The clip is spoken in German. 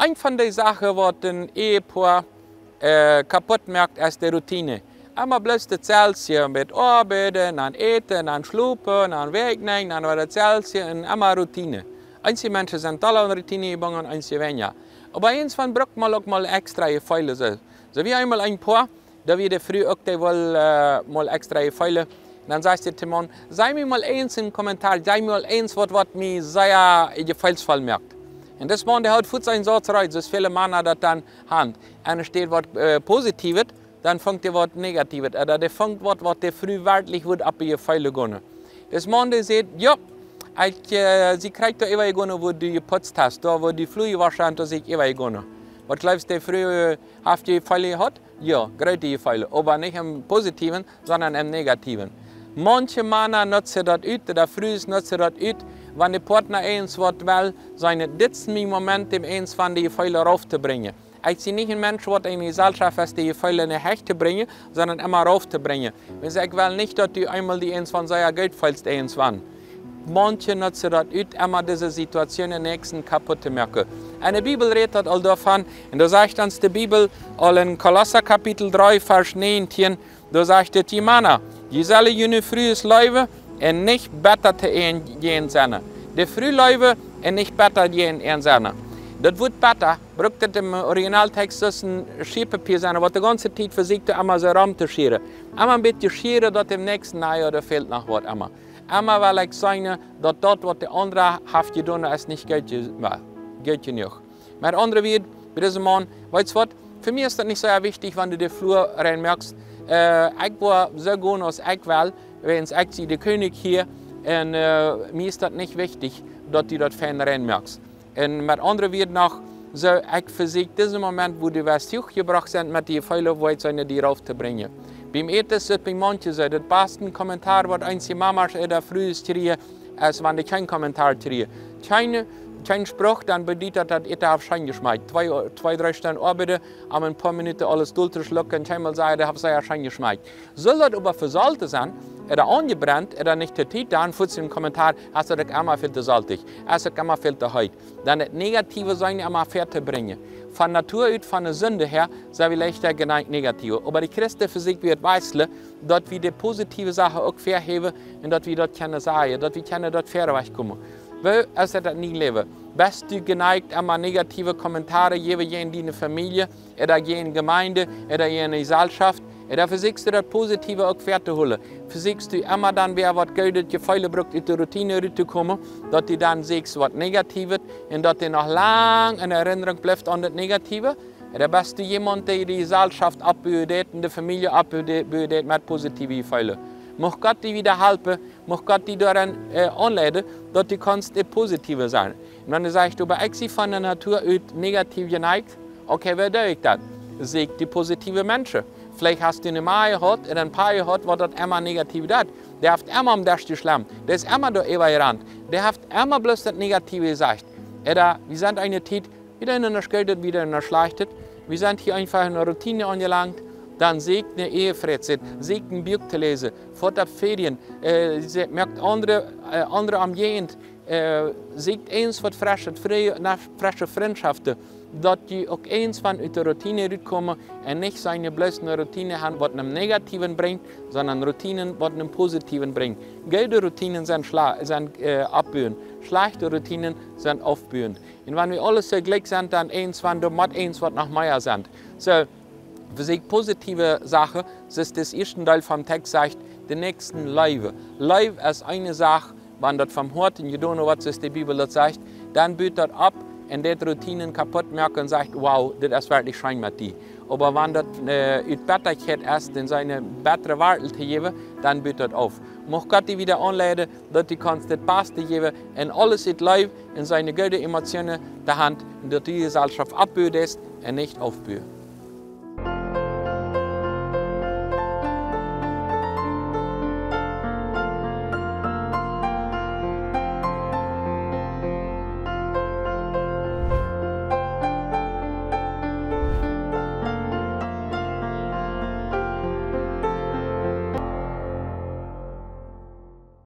Ein von den Sachen, was ein Ehepaar kaputt macht, ist die Routine. Immer bloß das Zeltchen mit Arbeiten, an Eten, an Schlupen, an Wegnehmen, an das Zeltchen, und immer Routine. Einige Menschen sind alle an Routine gebunden, einige weniger. Aber eins von braucht man auch mal extra Gefeile. So wie einmal ein Paar, da wird früh auch mal extra Gefeile. Dann sagst du dem Mann, sei mir mal eins im Kommentar, sei mir mal eins, was mir sehr Gefeilsfall merkt. Und das Mann, der hat für seinen Satz rein, so viele Männer das dann haben. Einer steht was Positives, dann fängt er was Negatives. Oder der fängt was der früh wirklich wird ab ihr Pfeile gehen. Das Mann, der sagt, ja, sie kriegt da immer gehen, wo du geputzt hast, da wo die Flüge wahrscheinlich, da sich immer gehen. Was glaubst du, der früh haft die Pfeile hat? Ja, große Pfeile, aber nicht im Positiven, sondern im Negativen. Manche Männer nutzen das aus, oder früh nutzen das aus, wenn der Partner eins will, seine letzten Moment dem eins von die Pfeile raufzubringen. Ich sehe nicht ein Mensch, der in die Gesellschaft ist, die Pfeile nicht herzubringen, sondern immer raufzubringen. Ich will nicht, dass du einmal die eins von seiner Geld fällst, eins wann. Manche nutzen das aus, immer diese Situation im nächsten kaputt zu machen. Und die Bibel redet all davon, und da sagt uns die Bibel, all in Kolosser Kapitel 3, Vers 19, da sagt die Männer, je sollen jene frühes Leben und nicht besser zu gehen sein. Die Frühleuwe und nicht besser gehen sein. Das wird besser, braucht das im Originaltext ein Schierpapier sein, was die ganze Zeit versucht, einmal so Raum zu scheren. Einmal ein bisschen scheren, dass im nächsten Jahr da fehlt noch was. Einmal will ich sagen, dass das, was der andere hat getan, ist nicht Geld genug. Mit anderen wird, bei diesem Mann, weißt du was, für mich ist das nicht so wichtig, wenn du den Flur reinmerkst. Ich war so gut als ich will, wenn ich der König hier, und mir ist das nicht wichtig, dass du das Fan reinmerkst. Und mit anderen wird noch so, ich versuche diesen Moment, wo die was hochgebracht sind, mit den Pfeilen, wo ich die raufzubringen. Beim Eten ist es bei manchen so, das beste Kommentar, was einzige Mama oder früh kriegen, als wenn die keinen Kommentar kriegen. Kein Spruch, dann bedeutet das, dass auf Schein geschmeckt. Zwei, drei Stunden arbeiten, aber ein paar Minuten alles durchschlucken und einmal sagen, ich habe sehr Schein geschmeckt. Soll das aber für Salze sein, oder angebrannt, oder nicht der Titel, dann führt im Kommentar, hast du das immer viel zu salzig, hast du das immer viel zu heiß. Dann das Negative sein, immer fertig bringen. Von Natur aus, von der Sünde her, sind wir leichter geneigt negativ. Aber die Christen für sich wird weißle, dass wir die positive Sache auch verheben und dass wir das können sagen, dass wir können das fair wegkommen. Weil es das nie leben. Bist du geneigt, immer negative Kommentare geben in deine Familie, oder in Gemeinde, oder in die Gesellschaft, oder versuchst du das Positive auch fertigzuholen. Versuchst du immer dann, wer was Geld Gefeile braucht, in die Routine reinzukommen, dass du dann siehst, was Negatives, und dass du noch lange in Erinnerung bleibt an das Negative. Oder bist du jemand, der die Gesellschaft abbüht, und die Familie abbüht mit positiven Gefeilen. Mag Gott dir wieder helfen, mag Gott dir daran anleiten, dass du kannst positiv sein. Und wenn du sagst, aber ich bin von der Natur aus negativ geneigt, okay, wer tue ich das? Sehe die positiven Menschen. Vielleicht hast du eine Mai gehabt oder ein Paar gehabt, wo das immer negativ ist. Der hat immer am Dach schlimm. Der ist immer da übergerannt. Der hat immer bloß das Negative gesagt. Oder wir sind eine Zeit wieder in der Schuld, wieder in der Schlechtet. Wir sind hier einfach in einer Routine angelangt. Dann siegt eine Ehefreizeit, siegt ein Buch zu lesen, fährt auf Ferien, merkt andere am Jehend, siegt eins was frische Freundschaften, dass die auch eins von der Routine rauskommen und nicht seine bloßen Routine haben, was einem Negativen bringt, sondern Routinen, was einem Positiven bringt. Gute Routinen sind abbühen, schlechte Routinen sind aufbühen. Und wenn wir alles so gleich sind, dann eins von der Mat eins, was nach Meier sind. So, für sich positive Sache, das ist das erste Teil vom Text sagt, den nächsten Leben. Leben ist eine Sache, wenn das vom Horten getan wird, was die Bibel das sagt, dann büht das ab und die Routinen kaputt merkt und sagt, wow, das ist wirklich schön mit dir. Aber wenn das Betterkeit ist, in seine bessere Welt zu geben, dann büht das auf. Mag Gott dich wieder anleiten, dass du kannst das Beste geben und alles in Leben, in seine guten Emotionen der Hand, und dass die Gesellschaft abbüht ist und nicht aufbüht.